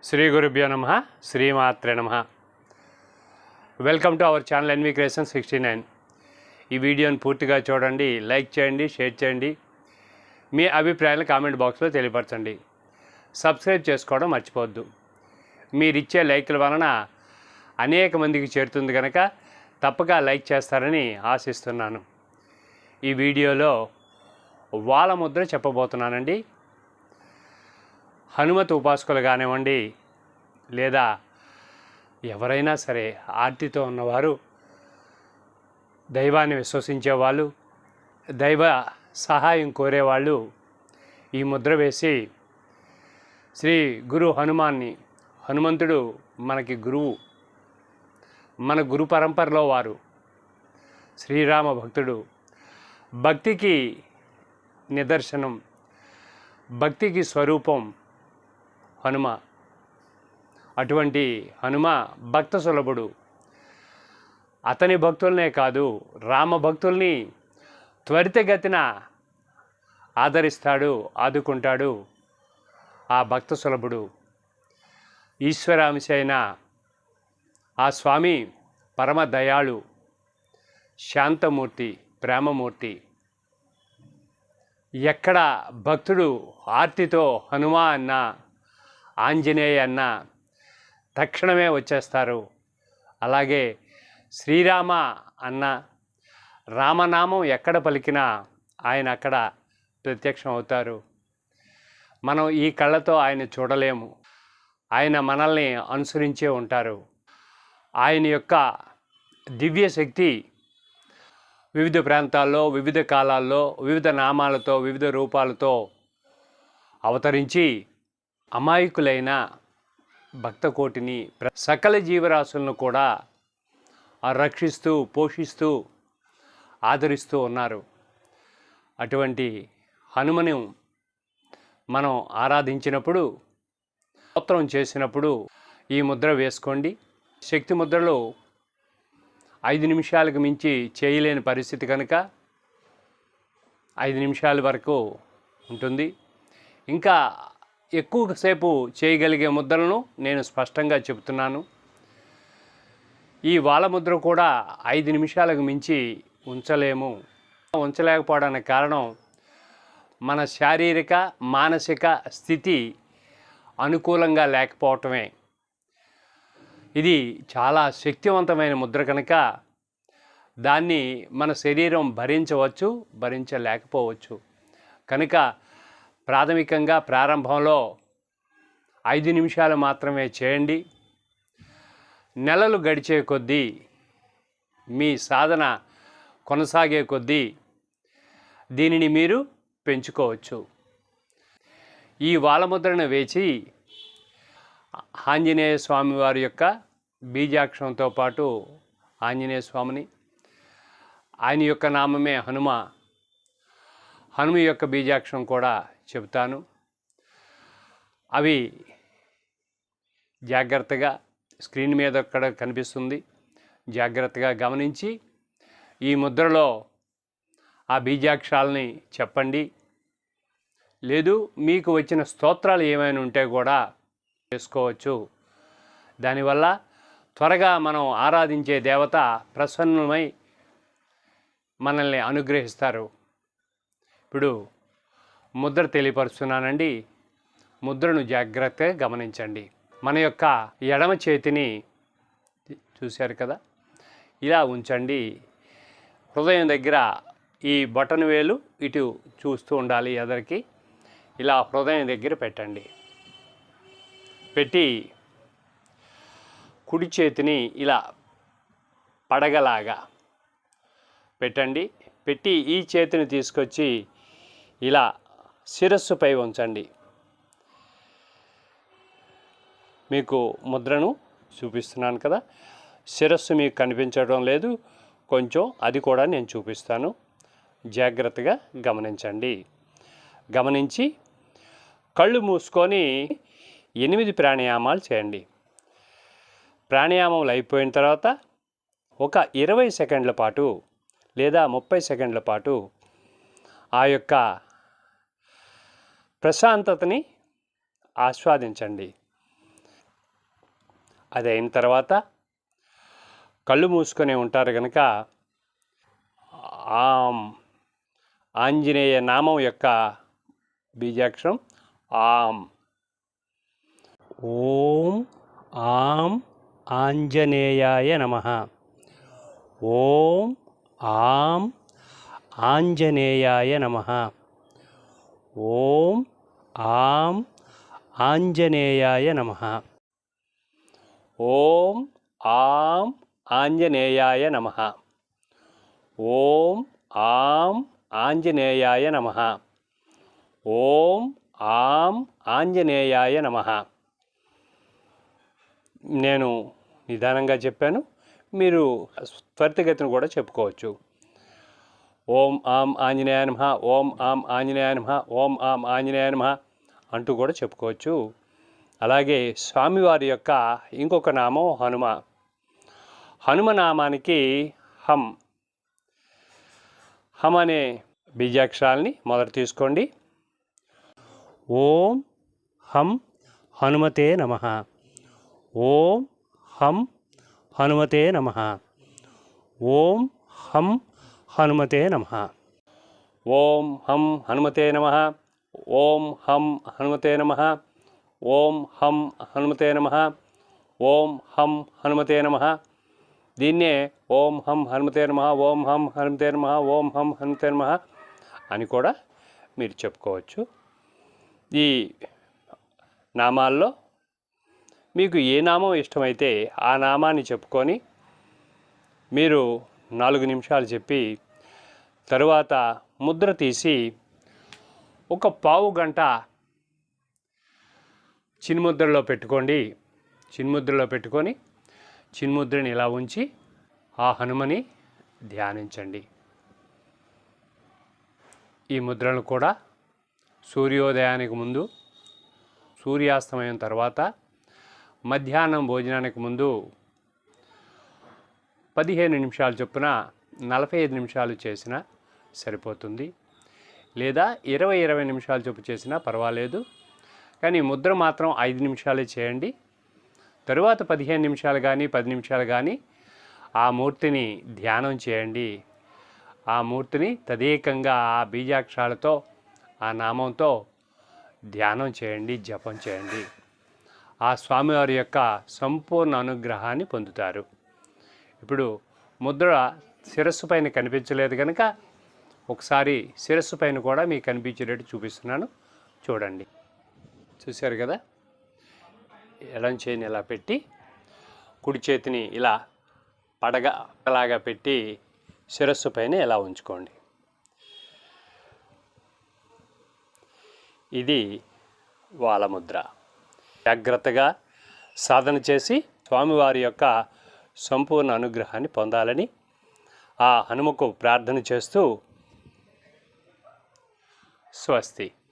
శ్రీ గురుభ్యో నమః శ్రీమాత్రే నమః. Welcome to our channel N V creation 69. ఈ వీడియోని పూర్తిగా చూడండి, లైక్ చేయండి, షేర్ చేయండి, మీ అభిప్రాయాలు కామెంట్ బాక్స్లో తెలియపరచండి. సబ్స్క్రైబ్ చేసుకోవడం మర్చిపోవద్దు. మీరిచ్చే లైక్ల వలన అనేక మందికి చేరుతుంది కనుక తప్పక లైక్ చేస్తారని ఆశిస్తున్నాను. ఈ వీడియోలో వాలముద్ర చెప్పబోతున్నానండి. హనుమత్ ఉపాసకులు కానివ్వండి, లేదా ఎవరైనా సరే ఆర్తితో ఉన్నవారు, దైవాన్ని విశ్వసించేవాళ్ళు, దైవ సహాయం కోరేవాళ్ళు ఈ ముద్ర వేసి శ్రీ గురు హనుమంతుడు మనకి గురువు, మన గురు పరంపరలో వారు, శ్రీరామ భక్తుడు, భక్తికి నిదర్శనం, భక్తికి స్వరూపం హనుమ. అటువంటి హనుమ భక్త సులభుడు. అతని భక్తులనే కాదు, రామ భక్తుల్ని త్వరితగతిన ఆదరిస్తాడు, ఆదుకుంటాడు ఆ భక్త సులభుడు. ఈశ్వరాంశ అయిన ఆ స్వామి పరమ దయాళు, శాంతమూర్తి, ప్రేమమూర్తి. ఎక్కడ భక్తుడు ఆర్తితో హనుమ అన్నా, ఆంజనేయ అన్న తక్షణమే వచ్చేస్తారు. అలాగే శ్రీరామ అన్న, రామనామం ఎక్కడ పలికినా ఆయన అక్కడ ప్రత్యక్షం అవుతారు. మనం ఈ కళ్ళతో ఆయన చూడలేము, ఆయన మనల్ని అనుసరించే ఉంటారు. ఆయన యొక్క దివ్య శక్తి వివిధ ప్రాంతాల్లో, వివిధ కాలాల్లో, వివిధ నామాలతో, వివిధ రూపాలతో అవతరించి అమాయకులైన భక్తకోటిని, సకల జీవరాశులను కూడా రక్షిస్తూ, పోషిస్తూ, ఆదరిస్తూ ఉన్నారు. అటువంటి హనుమను మనం ఆరాధించినప్పుడు, స్తోత్రం చేసినప్పుడు ఈ ముద్ర వేసుకోండి. శక్తి ముద్రలో 5 నిమిషాలకు మించి చేయలేని పరిస్థితి కనుక 5 నిమిషాల వరకు ఉంటుంది. ఇంకా ఎక్కువసేపు చేయగలిగే ముద్రలను నేను స్పష్టంగా చెబుతున్నాను. ఈ వాలముద్ర కూడా 5 నిమిషాలకు మించి ఉంచలేకపోవడానికి కారణం మన శారీరక, మానసిక స్థితి అనుకూలంగా లేకపోవటమే. ఇది చాలా శక్తివంతమైన ముద్ర కనుక దాన్ని మన శరీరం భరించవచ్చు, భరించలేకపోవచ్చు. కనుక ప్రాథమికంగా ప్రారంభంలో 5 నిమిషాలు మాత్రమే చేయండి. నెలలు గడిచే కొద్దీ, మీ సాధన కొనసాగే కొద్దీ దీనిని మీరు పెంచుకోవచ్చు. ఈ వాలముద్రను వేచి ఆంజనేయ స్వామి వారి యొక్క బీజాక్షరంతో పాటు ఆంజనేయ స్వామిని, ఆయన యొక్క నామమే హనుమ యొక్క బీజాక్షరం కూడా చెబుతాను. అవి జాగ్రత్తగా స్క్రీన్ మీద అక్కడ కనిపిస్తుంది, జాగ్రత్తగా గమనించి ఈ ముద్రలో ఆ బీజాక్షరాలని చెప్పండి. లేదు, మీకు వచ్చిన స్తోత్రాలు ఏమైనా ఉంటే కూడా చేసుకోవచ్చు. దానివల్ల త్వరగా మనం ఆరాధించే దేవత ప్రసన్నమై మనల్ని అనుగ్రహిస్తారు. ఇప్పుడు ముద్ర తెలియపరుస్తున్నానండి. ముద్రను జాగ్రత్తగా గమనించండి. మన యొక్క ఎడమ చేతిని చూశారు కదా, ఇలా ఉంచండి. హృదయం దగ్గర ఈ బటన్ వేలు ఇటు చూస్తూ ఉండాలి ఎదరికి. ఇలా హృదయం దగ్గర పెట్టండి. పెట్టి కుడి చేతిని ఇలా పడగలాగా పెట్టండి. పెట్టి ఈ చేతిని తీసుకొచ్చి ఇలా శిరస్సుపై ఉంచండి. మీకు ముద్రను చూపిస్తున్నాను కదా, శిరస్సు మీకు కనిపించడం లేదు, కొంచెం అది కూడా నేను చూపిస్తాను. జాగ్రత్తగా గమనించండి. గమనించి కళ్ళు మూసుకొని 8 ప్రాణాయామాలు చేయండి. ప్రాణాయామాలు అయిపోయిన తర్వాత ఒక 20 సెకండ్ల పాటు లేదా 30 సెకండ్ల పాటు ఆ యొక్క ప్రశాంతతని ఆస్వాదించండి. అది అయిన తర్వాత కళ్ళు మూసుకొని ఉంటారు కనుక ఆంజనేయ నామం యొక్క బీజాక్షరం ఆం. ఓం ఆం ఆంజనేయాయ నమః. ఓం ఆం ఆంజనేయాయ నమః. ఓం ఆం ఆంజనేయాయ నమః. ఓం ఆం ఆంజనేయాయ నమః. ఓం ఆం ఆంజనేయాయ నమః. ఓం ఆం ఆంజనేయాయ నమః. నేను నిదానంగా చెప్పాను, మీరు త్వరితగతిని కూడా చెప్పుకోవచ్చు. ఓం ఆం ఆంజనేయాయ నమః, ఓం ఆం ఆంజనేయాయ నమః, ఓం ఆం ఆంజనేయాయ నమః అంటూ కూడా చెప్పుకోవచ్చు. అలాగే స్వామివారి యొక్క ఇంకొక నామం హనుమ. హనుమ నామానికి హం హం అనే బీజాక్షరాల్ని మొదట తీసుకోండి. ఓం హం హనుమతే నమః. ఓం హం హనుమతే నమః. ఓం హం హనుమతే నమః. ఓం హం హనుమతే నమః. ఓం హం హనుమతే నమః. ఓం హం హనుమతే నమః. ఓం హం హనుమతే నమః. దీన్నే ఓం హం హనుమతే నమః, ఓం హం హనుమతే నమః, ఓం హం హనుమతే నమః అని కూడా మీరు చెప్పుకోవచ్చు. ఈ నామాల్లో మీకు ఏ నామం ఇష్టమైతే ఆ నామాన్ని చెప్పుకొని మీరు 4 నిమిషాలు చెప్పి తరువాత ముద్ర తీసి ఒక పావు గంట చిన్ముద్రలో పెట్టుకోండి. చిన్ముద్రలో పెట్టుకొని చిన్ముద్రని ఇలా ఉంచి ఆ హనుమని ధ్యానించండి. ఈ ముద్రను కూడా సూర్యోదయానికి ముందు, సూర్యాస్తమయం తర్వాత, మధ్యాహ్నం భోజనానికి ముందు 15 నిమిషాలు చొప్పున 45 నిమిషాలు చేసినా సరిపోతుంది. లేదా 20 నిమిషాలు చొప్పు చేసినా పర్వాలేదు. కానీ ముద్ర మాత్రం 5 నిమిషాలే చేయండి. తరువాత 15 నిమిషాలు కానీ 10 నిమిషాలు కానీ ఆ మూర్తిని ధ్యానం చేయండి. ఆ మూర్తిని తదేకంగా ఆ బీజాక్షరాలతో, ఆ నామంతో ధ్యానం చేయండి, జపం చేయండి. ఆ స్వామివారి యొక్క సంపూర్ణ అనుగ్రహాన్ని పొందుతారు. ఇప్పుడు ముద్ర శిరస్సు పైన కనిపించలేదు కనుక ఒకసారి శిరస్సు పైన కూడా మీకు కనిపించేటట్టు చూపిస్తున్నాను, చూడండి. చూశారు కదా? ఎడం చేతిని ఇలా పెట్టి కుడి చేతిని ఇలా పడగలాగా పెట్టి శిరస్సు పైన ఇలా ఉంచుకోండి. ఇది వాలముద్ర. జాగ్రత్తగా సాధన చేసి స్వామివారి యొక్క సంపూర్ణ అనుగ్రహాన్ని పొందాలని ఆ హనుమకు ప్రార్థన చేస్తూ స్వస్తి.